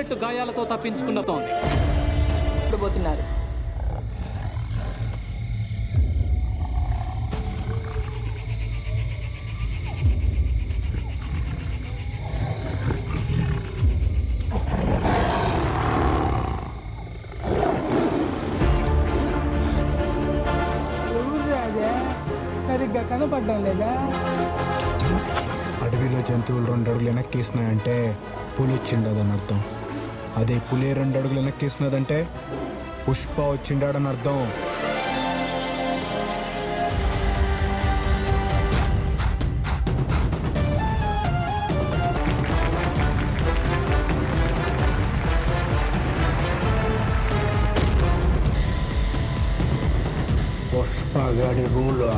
Bullet గాయాలతో తప్పించుకున్నతోంది. పోతున్నారు. సరిగ్గా కనపడడం లేదా? అడవిలో జంతువులు 2 అడుగులు వెనక్కేసినాయంటే పులి వచ్చిండదని అర్థం. అదే పులి 2 అడుగులు వెనక్కేసినదంటే పుష్ప వచ్చిండాడని అర్థం. పుష్పగాడి రూలు